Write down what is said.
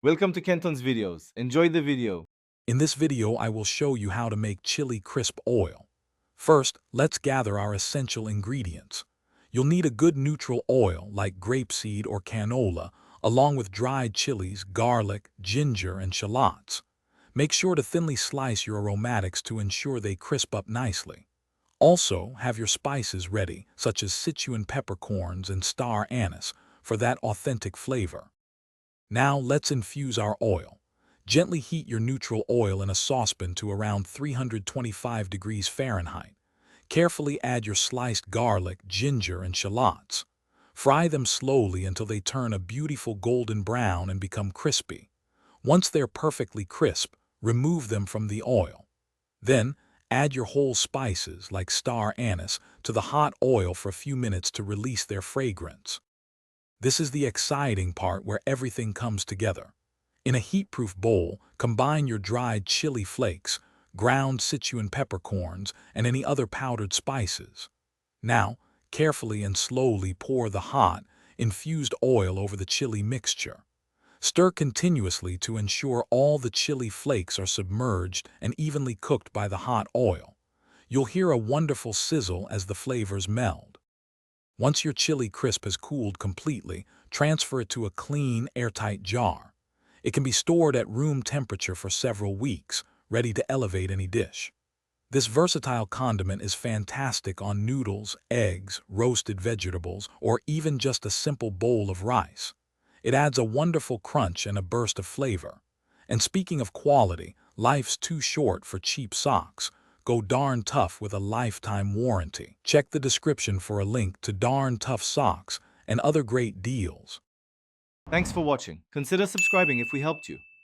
Welcome to Kenton's videos. Enjoy the video. In this video, I will show you how to make chili crisp oil. First, let's gather our essential ingredients. You'll need a good neutral oil like grapeseed or canola, along with dried chilies, garlic, ginger, and shallots. Make sure to thinly slice your aromatics to ensure they crisp up nicely. Also, have your spices ready, such as Sichuan peppercorns and star anise, for that authentic flavor. Now let's infuse our oil. Gently heat your neutral oil in a saucepan to around 325 degrees Fahrenheit. Carefully add your sliced garlic, ginger, and shallots. Fry them slowly until they turn a beautiful golden brown and become crispy. Once they're perfectly crisp, remove them from the oil. Then, add your whole spices like star anise to the hot oil for a few minutes to release their fragrance. This is the exciting part where everything comes together. In a heat-proof bowl, combine your dried chili flakes, ground Sichuan peppercorns, and any other powdered spices. Now, carefully and slowly pour the hot, infused oil over the chili mixture. Stir continuously to ensure all the chili flakes are submerged and evenly cooked by the hot oil. You'll hear a wonderful sizzle as the flavors meld. Once your chili crisp has cooled completely, transfer it to a clean, airtight jar. It can be stored at room temperature for several weeks, ready to elevate any dish. This versatile condiment is fantastic on noodles, eggs, roasted vegetables, or even just a simple bowl of rice. It adds a wonderful crunch and a burst of flavor. And speaking of quality, life's too short for cheap socks. Go darn tough with a lifetime warranty. Check the description for a link to Darn Tough socks and other great deals. Thanks for watching. Consider subscribing if we helped you.